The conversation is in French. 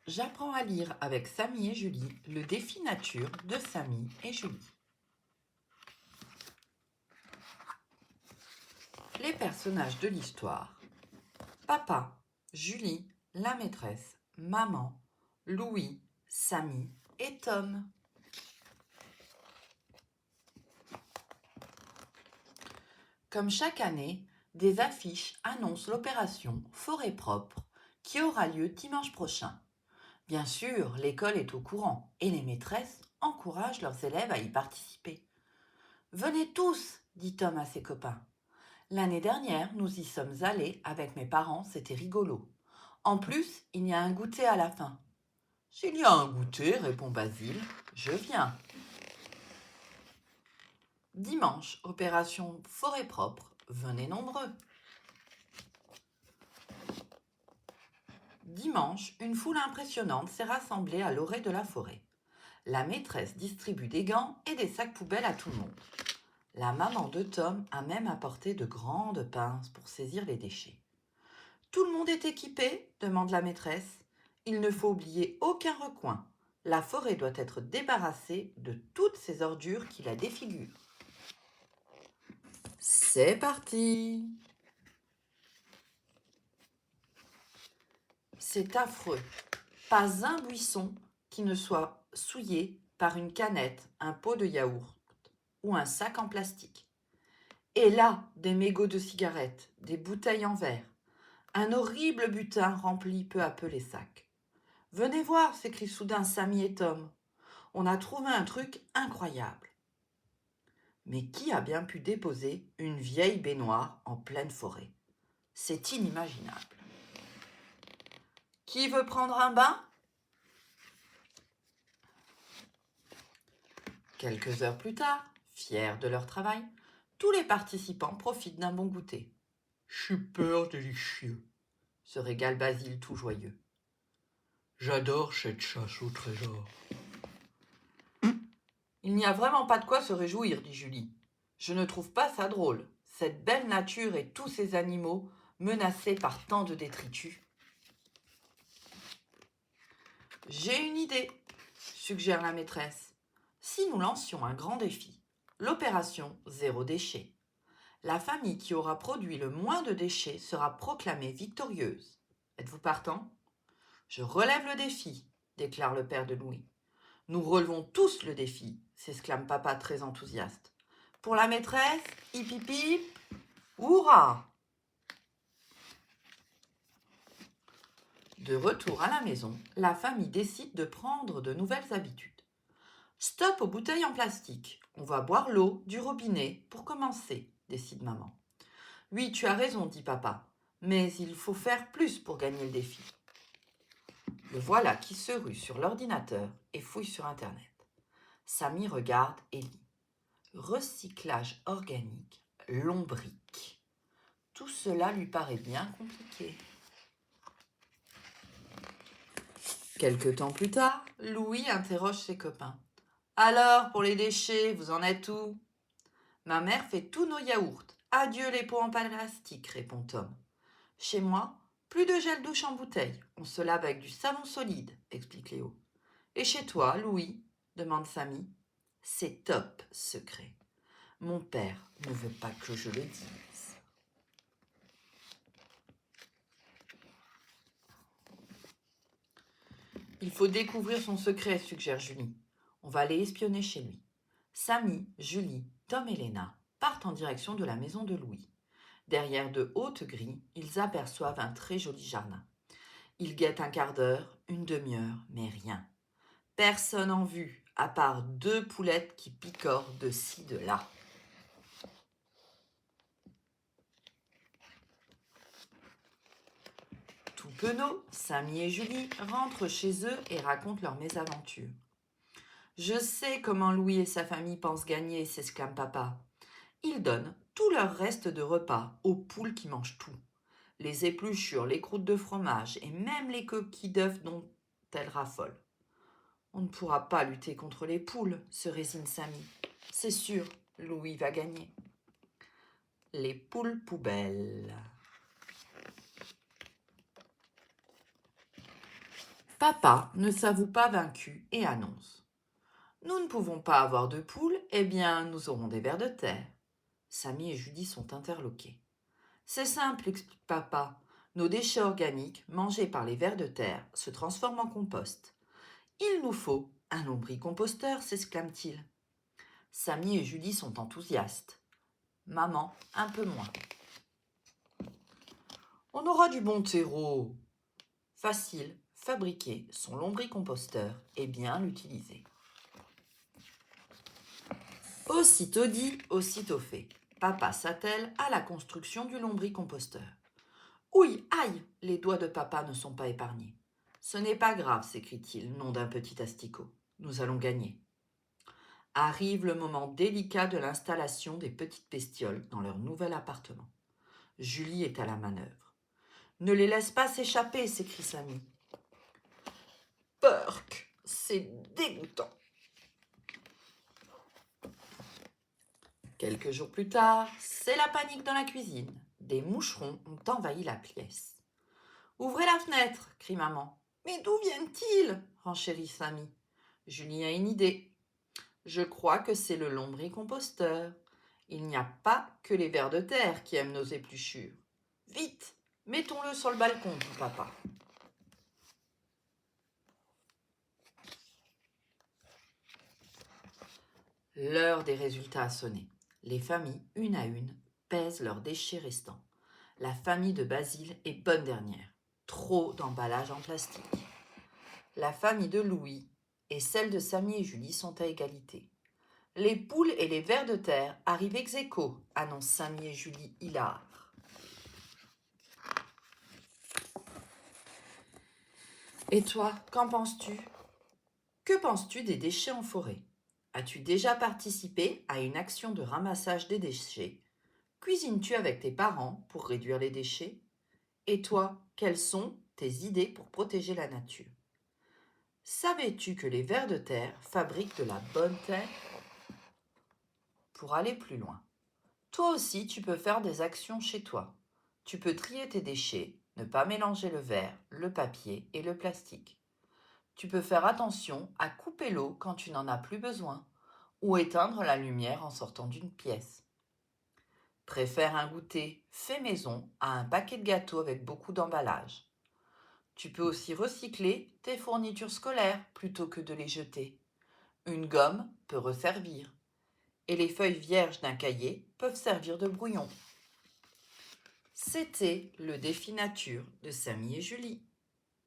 J'apprends à lire avec Samy et Julie le défi nature de Samy et Julie. Les personnages de l'histoire. Papa, Julie, la maîtresse, maman, Louis, Samy et Tom. Comme chaque année, des affiches annoncent l'opération Forêt propre qui aura lieu dimanche prochain. Bien sûr, l'école est au courant et les maîtresses encouragent leurs élèves à y participer. Venez tous, dit Tom à ses copains. L'année dernière, nous y sommes allés avec mes parents, c'était rigolo. En plus, il y a un goûter à la fin. S'il y a un goûter, répond Basile, je viens. Dimanche, opération Forêt propre, venez nombreux. Dimanche, une foule impressionnante s'est rassemblée à l'orée de la forêt. La maîtresse distribue des gants et des sacs poubelles à tout le monde. La maman de Tom a même apporté de grandes pinces pour saisir les déchets. Tout le monde est équipé demande la maîtresse. Il ne faut oublier aucun recoin. La forêt doit être débarrassée de toutes ces ordures qui la défigurent. C'est parti! C'est affreux. Pas un buisson qui ne soit souillé par une canette, un pot de yaourt ou un sac en plastique. Et là, des mégots de cigarettes, des bouteilles en verre. Un horrible butin remplit peu à peu les sacs. « Venez voir !» s'écrient soudain Samy et Tom. « On a trouvé un truc incroyable. » Mais qui a bien pu déposer une vieille baignoire en pleine forêt? C'est inimaginable. Qui veut prendre un bain? Quelques heures plus tard, fiers de leur travail, tous les participants profitent d'un bon goûter. Super délicieux, se régale Basile tout joyeux. J'adore cette chasse au trésor. Il n'y a vraiment pas de quoi se réjouir, dit Julie. Je ne trouve pas ça drôle, cette belle nature et tous ces animaux menacés par tant de détritus. J'ai une idée, suggère la maîtresse. Si nous lancions un grand défi, l'opération zéro déchet, la famille qui aura produit le moins de déchets sera proclamée victorieuse. Êtes-vous partant? Je relève le défi, déclare le père de Louis. Nous relevons tous le défi, s'exclame papa très enthousiaste. Pour la maîtresse, hip hip hip, hurrah! De retour à la maison, la famille décide de prendre de nouvelles habitudes. Stop aux bouteilles en plastique. On va boire l'eau du robinet pour commencer, décide maman. Oui, tu as raison, dit papa, mais il faut faire plus pour gagner le défi. Le voilà qui se rue sur l'ordinateur et fouille sur Internet. Samy regarde et lit. Recyclage organique, lombric. Tout cela lui paraît bien compliqué. Quelque temps plus tard, Louis interroge ses copains. Alors, pour les déchets, vous en êtes où? Ma mère fait tous nos yaourts. Adieu les pots en plastique, répond Tom. Chez moi, plus de gel douche en bouteille. On se lave avec du savon solide, explique Léo. Et chez toi, Louis? Demande Samy. C'est top secret. Mon père ne veut pas que je le dise. Il faut découvrir son secret, suggère Julie. On va aller espionner chez lui. Samy, Julie, Tom et Léna partent en direction de la maison de Louis. Derrière de hautes grilles, ils aperçoivent un très joli jardin. Ils guettent un quart d'heure, une demi-heure, mais rien. Personne en vue, à part 2 poulettes qui picorent de ci, de là. Tout penaud, Samy et Julie rentrent chez eux et racontent leur mésaventure. Je sais comment Louis et sa famille pensent gagner, s'exclame papa. Ils donnent tout leur reste de repas aux poules qui mangent tout. Les épluchures, les croûtes de fromage et même les coquilles d'œufs dont elles raffolent. On ne pourra pas lutter contre les poules, se résigne Samy. C'est sûr, Louis va gagner. Les poules poubelles. Papa ne s'avoue pas vaincu et annonce. Nous ne pouvons pas avoir de poules, eh bien nous aurons des vers de terre. Samy et Julie sont interloqués. C'est simple, explique papa. Nos déchets organiques, mangés par les vers de terre, se transforment en compost. Il nous faut un lombricomposteur, s'exclame-t-il. Samy et Julie sont enthousiastes. Maman, un peu moins. On aura du bon terreau. Facile, fabriquer son lombricomposteur et bien l'utiliser. Aussitôt dit, aussitôt fait. Papa s'attelle à la construction du lombricomposteur. Ouille, aïe, les doigts de papa ne sont pas épargnés. Ce n'est pas grave, s'écrie-t-il, nom d'un petit asticot. Nous allons gagner. Arrive le moment délicat de l'installation des petites bestioles dans leur nouvel appartement. Julie est à la manœuvre. Ne les laisse pas s'échapper, s'écrie Samy. Burk, c'est dégoûtant. Quelques jours plus tard, c'est la panique dans la cuisine. Des moucherons ont envahi la pièce. Ouvrez la fenêtre, crie maman. Mais d'où viennent-ils renchérit Samy. Julie a une idée. Je crois que c'est le lombricomposteur. Il n'y a pas que les vers de terre qui aiment nos épluchures. Vite, mettons-le sur le balcon, dit papa. L'heure des résultats a sonné. Les familles, une à une, pèsent leurs déchets restants. La famille de Basile est bonne dernière. Trop d'emballages en plastique. La famille de Louis et celle de Samy et Julie sont à égalité. Les poules et les vers de terre arrivent ex aequo, annoncent Samy et Julie hilares. Et toi, qu'en penses-tu? Que penses-tu des déchets en forêt? As-tu déjà participé à une action de ramassage des déchets? Cuisines-tu avec tes parents pour réduire les déchets? Et toi, quelles sont tes idées pour protéger la nature? Savais-tu que les vers de terre fabriquent de la bonne terre? Pour aller plus loin, toi aussi tu peux faire des actions chez toi. Tu peux trier tes déchets, ne pas mélanger le verre, le papier et le plastique. Tu peux faire attention à couper l'eau quand tu n'en as plus besoin ou éteindre la lumière en sortant d'une pièce. Préfère un goûter fait maison à un paquet de gâteaux avec beaucoup d'emballage. Tu peux aussi recycler tes fournitures scolaires plutôt que de les jeter. Une gomme peut resservir et les feuilles vierges d'un cahier peuvent servir de brouillon. C'était le défi nature de Samy et Julie.